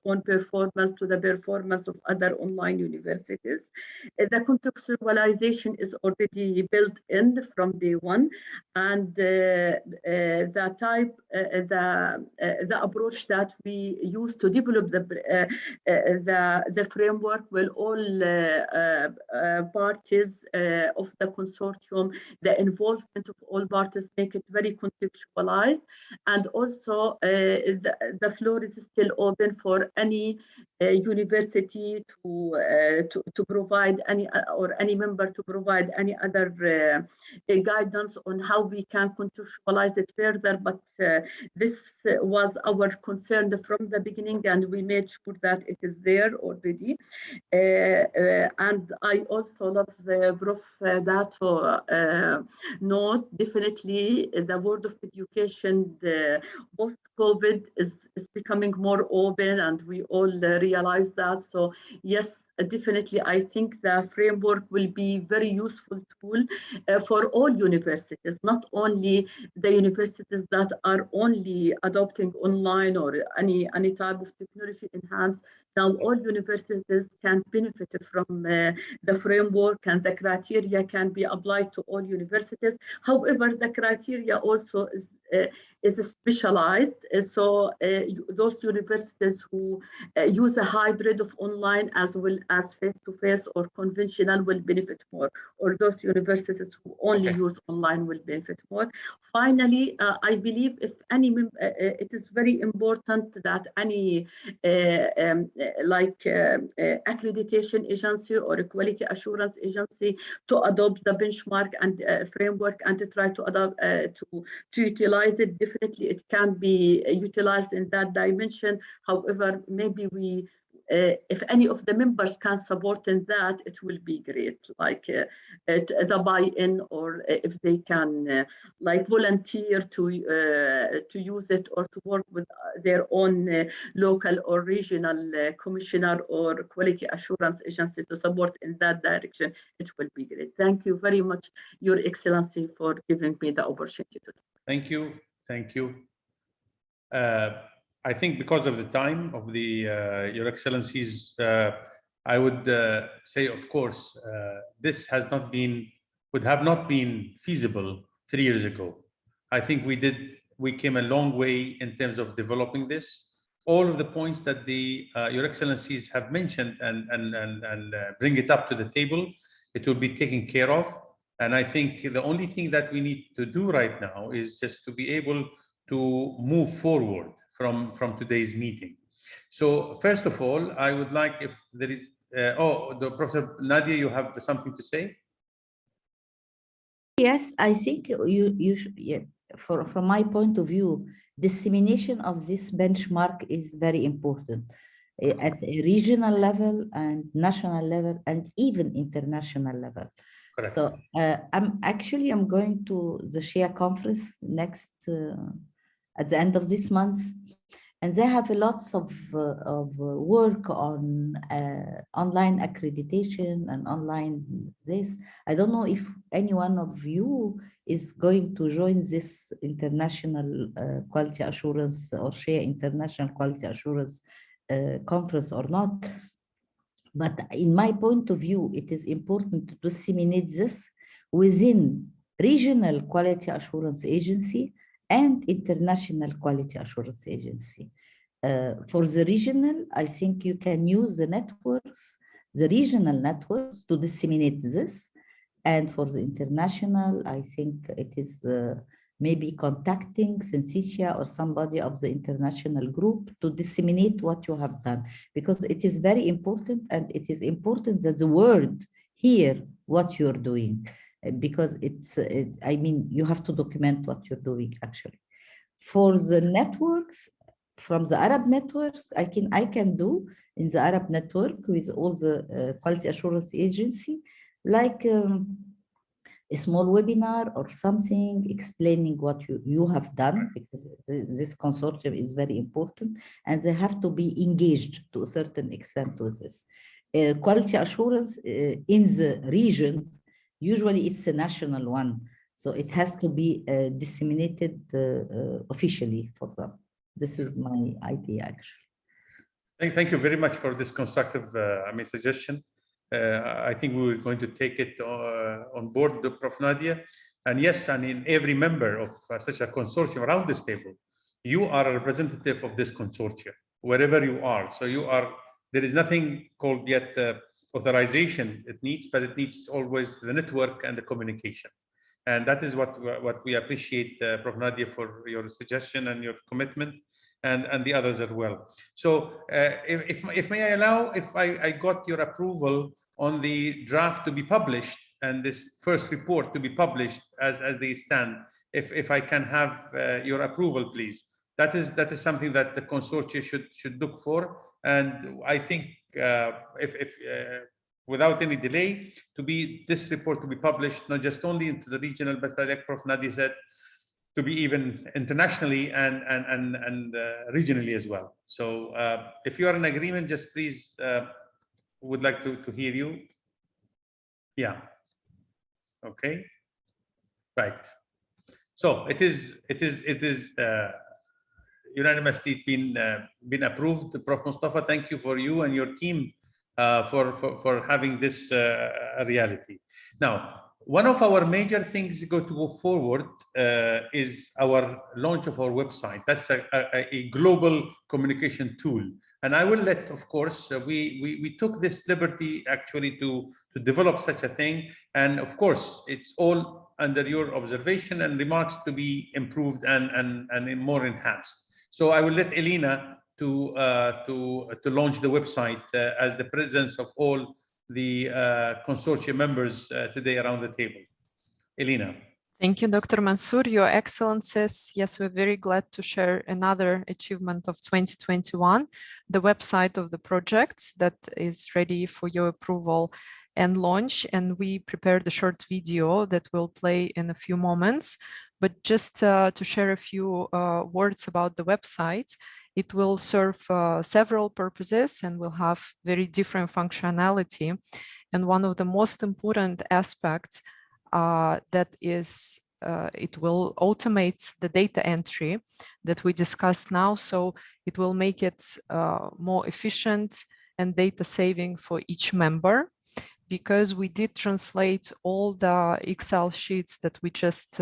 own performance to the performance of other online universities. The contextualization is already built in from day one, and the approach that we use to develop the framework will all parties of the consortium, the involvement of all parties, make it very contextualized, and also the floor is still open for any university to provide any member to provide any other guidance on how we can contextualize it further. But this was our concern from the beginning, and we made sure that it is there already. And I also love the Prof. Dato note. Definitely, the world of education, post-COVID, is becoming more open, and we all realize that. So yes, definitely, I think the framework will be very useful tool for all universities, not only the universities that are only adopting online or any type of technology enhanced. Now all universities can benefit from the framework, and the criteria can be applied to all universities. However, the criteria also is specialized. So those universities who use a hybrid of online as well as face-to-face or conventional will benefit more, or those universities who only use online will benefit more. Finally, I believe it is very important that any accreditation agency or a quality assurance agency to adopt the benchmark and framework and to try to adopt to utilize it. Definitely, it can be utilized in that dimension. However, maybe if any of the members can support in that, it will be great. Like the buy-in, or if they can like volunteer to use it, or to work with their own local or regional commissioner or quality assurance agency to support in that direction, it will be great. Thank you very much, Your Excellency, for giving me the opportunity to talk. Thank you. Thank you. I think because of the time of the Your Excellencies, I would say, of course, this has not been, would have not been feasible 3 years ago. I think we came a long way in terms of developing this. All of the points that the Your Excellencies have mentioned and bring it up to the table, it will be taken care of. And I think the only thing that we need to do right now is just to be able to move forward from today's meeting. So first of all, I would like, if there is, Professor Nadia, you have something to say? Yes, I think you should, yeah, from my point of view, dissemination of this benchmark is very important at a regional level and national level and even international level. Correct. So I'm going to the SHEA conference next at the end of this month, and they have lots of work on online accreditation and online this. I don't know if any one of you is going to join this international quality assurance or SHEA international quality assurance conference or not. But in my point of view, it is important to disseminate this within regional quality assurance agency and international quality assurance agency. For the regional, I think you can use the networks, the regional networks, to disseminate this. And for the international, I think it is maybe contacting Sensitia or somebody of the international group to disseminate what you have done, because it is very important, and it is important that the world hear what you're doing, because I mean, you have to document what you're doing actually. For the networks, from the Arab networks, I can do in the Arab network with all the quality assurance agency, like a small webinar or something explaining what you have done, because this consortium is very important and they have to be engaged to a certain extent with this. Quality assurance in the regions, usually it's a national one, so it has to be disseminated officially for them. This is my idea actually. Thank you very much for this constructive suggestion. I think we were going to take it on board, Prof. Nadia. And yes, and in every member of such a consortium around this table, you are a representative of this consortium, wherever you are. So you are, there is nothing called yet authorization it needs, but it needs always the network and the communication. And that is what we appreciate, Prof. Nadia, for your suggestion and your commitment, and the others as well. So if may I allow, if I got your approval on the draft to be published and this first report to be published as they stand, if I can have your approval, please. That is something that the consortium should look for. And I think if without any delay, this report to be published, not just only into the regional, but like Prof. Nadia said, to be even internationally and regionally as well. So if you are in agreement, just please, would like to hear you. Yeah. Okay. Right. So it is unanimously been approved. Prof. Mustafa, thank you for you and your team for having this a reality. Now, one of our major things to go forward is our launch of our website. That's a global communication tool. And I will let, of course, we took this liberty actually to develop such a thing. And of course, it's all under your observation and remarks to be improved and more enhanced. So I will let Elena to launch the website as the presence of all the consortium members today around the table. Elena. Thank you, Dr. Mansour. Your Excellencies, yes, we're very glad to share another achievement of 2021, the website of the project that is ready for your approval and launch. And we prepared a short video that will play in a few moments. But just to share a few words about the website, it will serve several purposes and will have very different functionality. And one of the most important aspects that is it will automate the data entry that we discussed now. So it will make it more efficient and data saving for each member, because we did translate all the Excel sheets that we just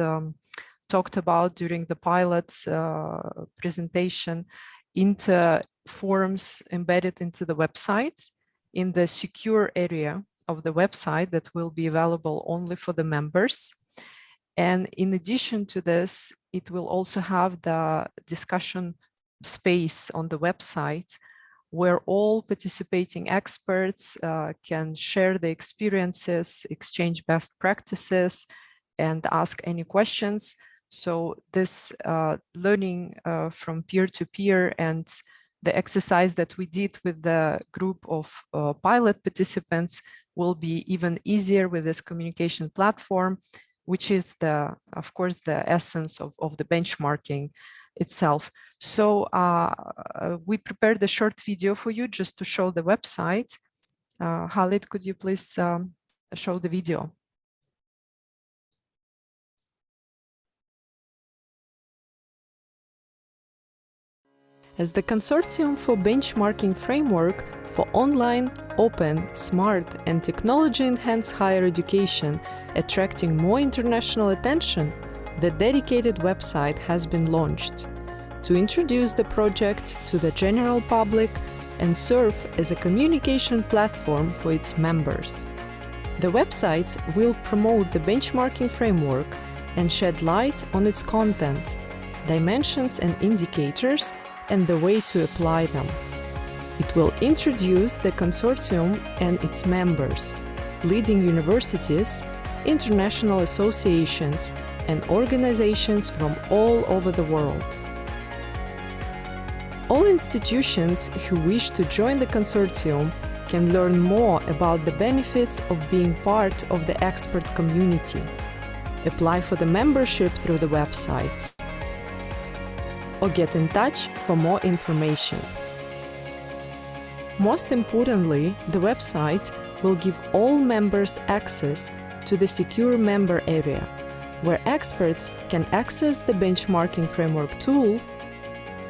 talked about during the pilot presentation into forms embedded into the website in the secure area of the website that will be available only for the members. And in addition to this, it will also have the discussion space on the website where all participating experts can share their experiences, exchange best practices, and ask any questions. So this learning from peer-to-peer and the exercise that we did with the group of pilot participants will be even easier with this communication platform, which is of course, the essence of the benchmarking itself. So we prepared a short video for you just to show the website. Khalid, could you please show the video? As the Consortium for Benchmarking Framework for Online, Open, Smart and Technology-Enhanced Higher Education, attracting more international attention, the dedicated website has been launched to introduce the project to the general public and serve as a communication platform for its members. The website will promote the benchmarking framework and shed light on its content, dimensions and indicators, and the way to apply them. It will introduce the consortium and its members, leading universities, international associations, and organizations from all over the world. All institutions who wish to join the consortium can learn more about the benefits of being part of the expert community. Apply for the membership through the website, or get in touch for more information. Most importantly, the website will give all members access to the secure member area, where experts can access the benchmarking framework tool,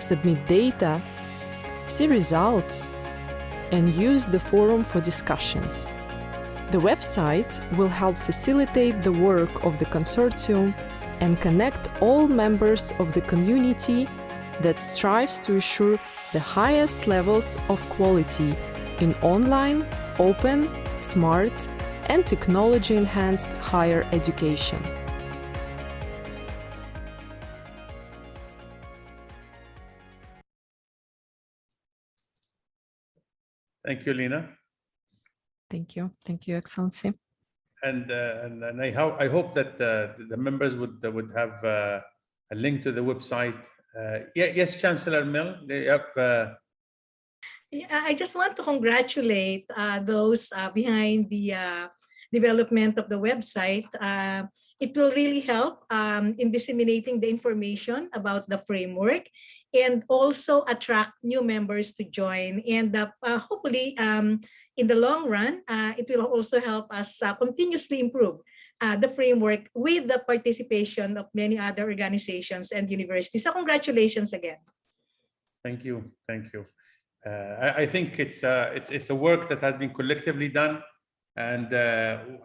submit data, see results, and use the forum for discussions. The website will help facilitate the work of the consortium and connect all members of the community that strives to assure the highest levels of quality in online, open, smart, and technology-enhanced higher education. Thank you, Lina. Thank you, Excellency. And I hope that the members would have a link to the website. Yes, Chancellor Mill. I just want to congratulate those behind the development of the website. It will really help in disseminating the information about the framework and also attract new members to join. And hopefully, in the long run, it will also help us continuously improve the framework with the participation of many other organizations and universities. So congratulations again. Thank you. Thank you. I think it's a work that has been collectively done, and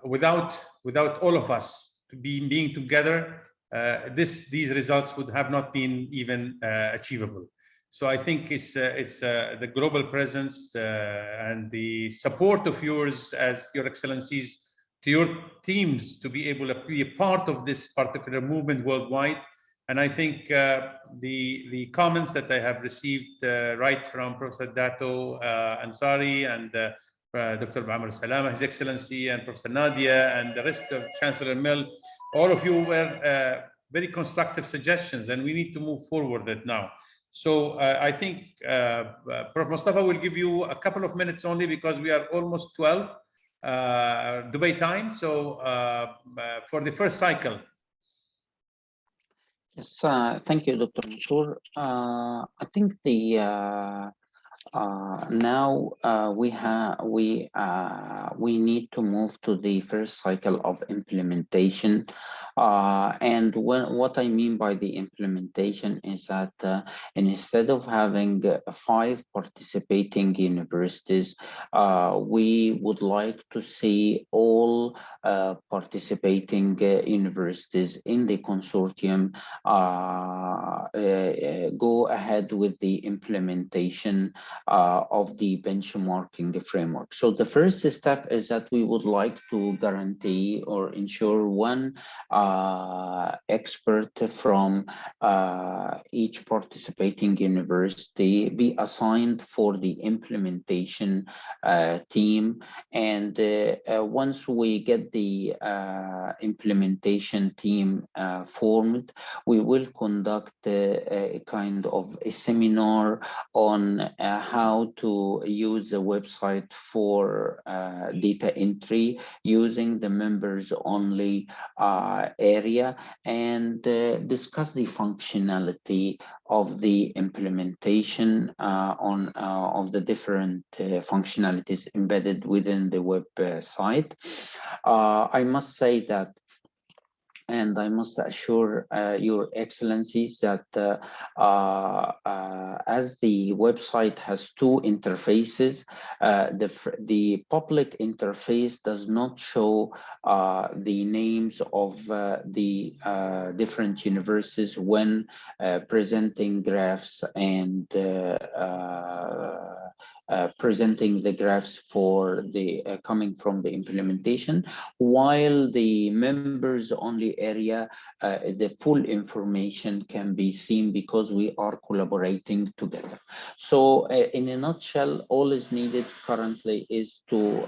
without all of us being together, these results would have not been even achievable. So I think it's the global presence and the support of yours as Your Excellencies to your teams to be able to be a part of this particular movement worldwide. And I think the comments that I have received right from Professor Dato Ansari and Dr. Ba'amar Salama, His Excellency, and Professor Nadia, and the rest of Chancellor Mill all of you were very constructive suggestions, and we need to move forward it now. So I think Prof. Mustafa will give you a couple of minutes only because we are almost 12 Dubai time. So for the first cycle. Yes, thank you, Dr. Mansour. I think the now we need to move to the first cycle of implementation, and what I mean by the implementation is that instead of having 5 participating universities, we would like to see all participating universities in the consortium go ahead with the implementation of the benchmarking framework. So the first step is that we would like to guarantee or ensure one expert from each participating university be assigned for the implementation team. And once we get the implementation team formed, we will conduct a kind of a seminar on how to use the website for data entry using the members only area, and discuss the functionality of the implementation of the different functionalities embedded within the website. I must say that, and I must assure your excellencies that as the website has 2 interfaces, the public interface does not show the names of the different universities when presenting graphs and presenting the graphs for the coming from the implementation, while the members only area, the full information can be seen because we are collaborating together. So in a nutshell, all is needed currently is to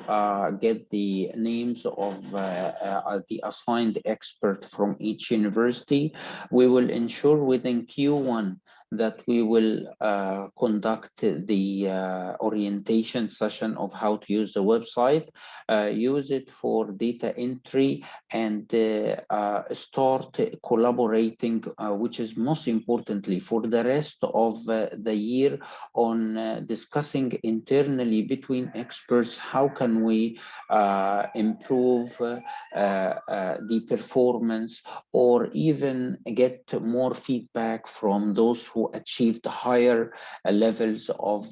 get the names of the assigned expert from each university. We will ensure within Q1 that we will conduct the orientation session of how to use the website, use it for data entry, and start collaborating, which is most importantly for the rest of the year, on discussing internally between experts how can we improve the performance, or even get more feedback from those who achieved higher levels of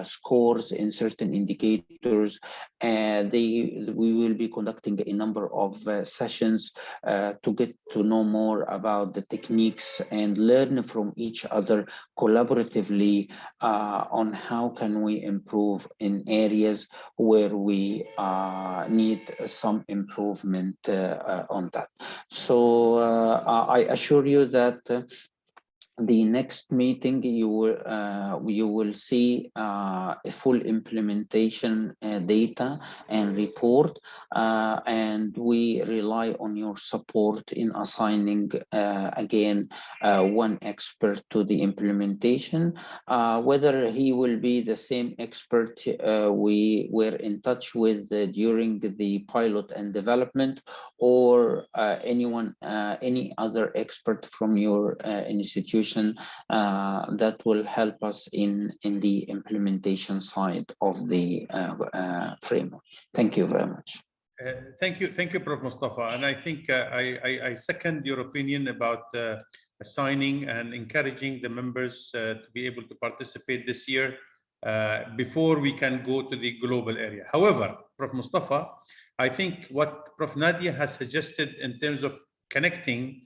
scores in certain indicators. We will be conducting a number of sessions to get to know more about the techniques and learn from each other collaboratively on how can we improve in areas where we need some improvement on that. So I assure you that the next meeting you will see a full implementation data and report, and we rely on your support in assigning again one expert to the implementation. Whether he will be the same expert we were in touch with during the pilot and development, or any other expert from your institution that will help us in the implementation side of the framework. Thank you very much. Thank you, Prof. Mustafa. And I think I second your opinion about assigning and encouraging the members to be able to participate this year before we can go to the global area. However, Prof. Mustafa, I think what Prof. Nadia has suggested in terms of connecting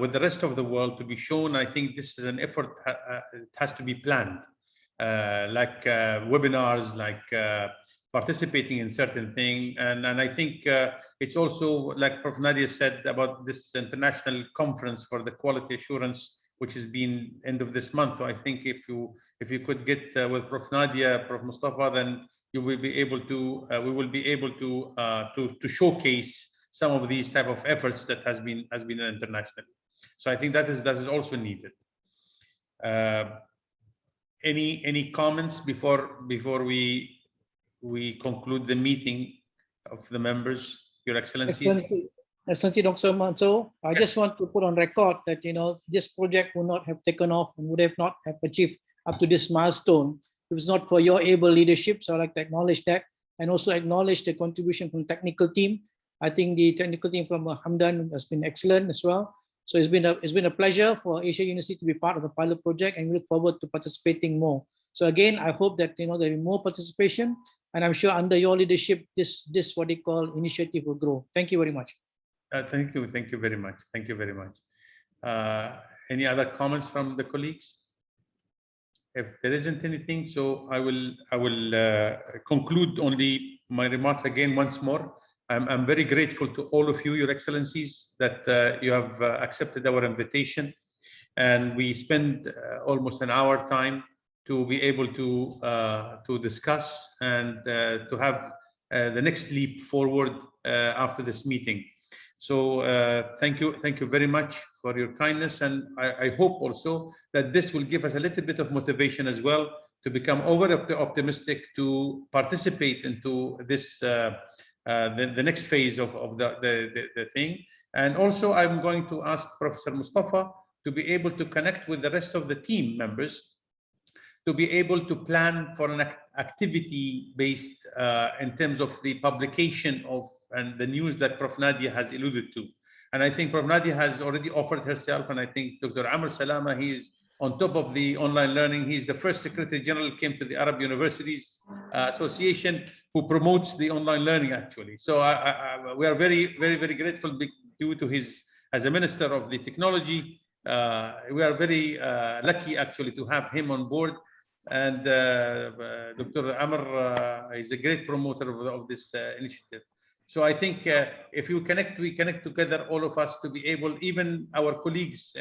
with the rest of the world to be shown, I think this is an effort. It has to be planned, like webinars, like participating in certain thing. And I think it's also, like Prof. Nadia said, about this international conference for the quality assurance, which has been end of this month. So I think if you could get with Prof. Nadia, Prof. Mustafa, then you will be able to we will be able to showcase some of these type of efforts that has been internationally. So I think that is also needed. Any comments before we conclude the meeting of the members, Your Excellencies? Excellency Dr. Mansour, I just want to put on record that this project would not have taken off and would have not have achieved up to this milestone if it's not for your able leadership. So I'd like to acknowledge that and also acknowledge the contribution from the technical team. I think the technical team from Hamdan has been excellent as well. So it's been a pleasure for Asia University to be part of the pilot project, and we look forward to participating more. So again, I hope that there will be more participation, and I'm sure under your leadership, this what they call initiative will grow. Thank you very much. Thank you very much. Thank you very much. Any other comments from the colleagues? If there isn't anything, so I will conclude only my remarks again once more. I'm very grateful to all of you, Your Excellencies, that you have accepted our invitation, and we spent almost an hour time to be able to discuss and to have the next leap forward after this meeting. So thank you very much for your kindness, and I hope also that this will give us a little bit of motivation as well to become optimistic to participate into this the next phase of the thing. And also I'm going to ask Professor Mustafa to be able to connect with the rest of the team members to be able to plan for an activity based in terms of the publication of and the news that Prof. Nadia has alluded to. And I think Prof. Nadia has already offered herself, and I think Dr. Amr Salama, he is on top of the online learning. He's the first Secretary General came to the Arab Universities Association who promotes the online learning actually. So we are very grateful due to his, as a Minister of the Technology, we are very lucky actually to have him on board. And Dr. Amr is a great promoter of this initiative. So I think if we connect together, all of us, to be able, even our colleagues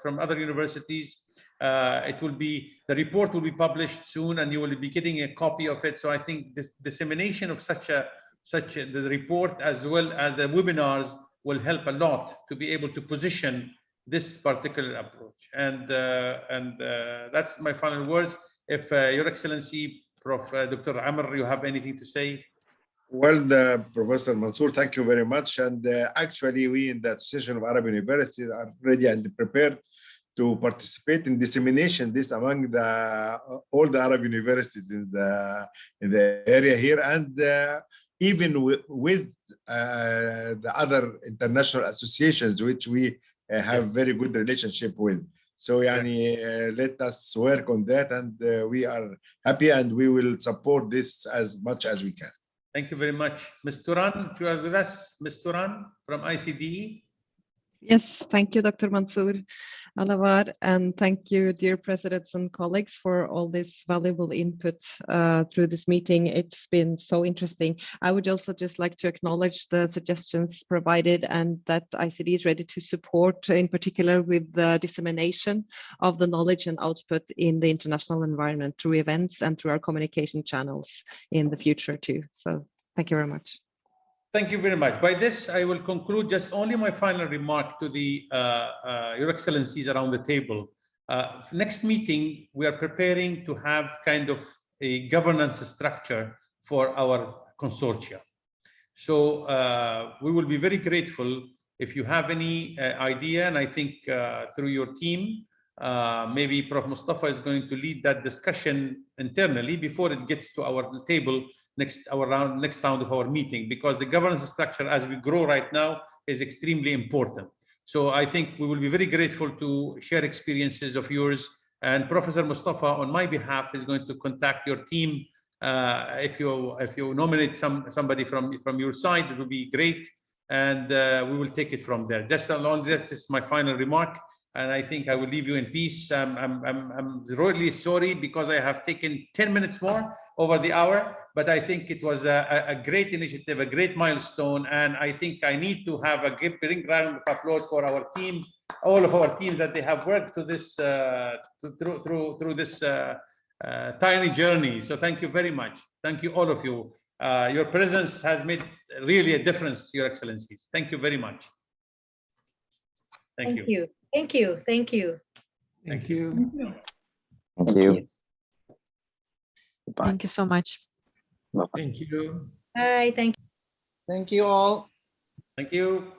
from other universities, the report will be published soon, and you will be getting a copy of it. So I think this dissemination of the report as well as the webinars will help a lot to be able to position this particular approach. And that's my final words. If Your Excellency, Prof. Dr. Amr, you have anything to say? Well, Professor Mansour, thank you very much. And actually, we in the Association of Arab Universities are ready and prepared to participate in dissemination this among all the Arab universities in the area here, and even with the other international associations which we have very good relationship with. So let us work on that, and we are happy, and we will support this as much as we can. Thank you very much. Ms. Turan, if you are with us, Ms. Turan from ICDE. Yes, thank you, Dr. Mansour Alawar, and thank you, dear presidents and colleagues, for all this valuable input through this meeting. It's been so interesting. I would also just like to acknowledge the suggestions provided, and that ICD is ready to support, in particular with the dissemination of the knowledge and output in the international environment through events and through our communication channels in the future too. So thank you very much. Thank you very much. By this, I will conclude just only my final remark to the Your Excellencies around the table. Next meeting, we are preparing to have kind of a governance structure for our consortia. So we will be very grateful if you have any idea, and I think through your team, maybe Prof. Mustafa is going to lead that discussion internally before it gets to our table next round of our meeting, because the governance structure as we grow right now is extremely important. So I think we will be very grateful to share experiences of yours, and Professor Mustafa on my behalf is going to contact your team. If you nominate somebody from your side, it will be great, and we will take it from there. Just along that is my final remark, and I think I will leave you in peace. I'm really sorry because I have taken 10 minutes more over the hour, but I think it was a great initiative, a great milestone, and I think I need to have a big round of applause for our team, all of our teams that they have worked to this through this tiny journey. So thank you very much. Thank you, all of you. Your presence has made really a difference, Your Excellencies. Thank you very much. Thank you. Thank you. Thank you. Thank you. Thank you. Thank you. Bye. Thank you so much. Thank you. Bye. Thank you. Thank you all. Thank you.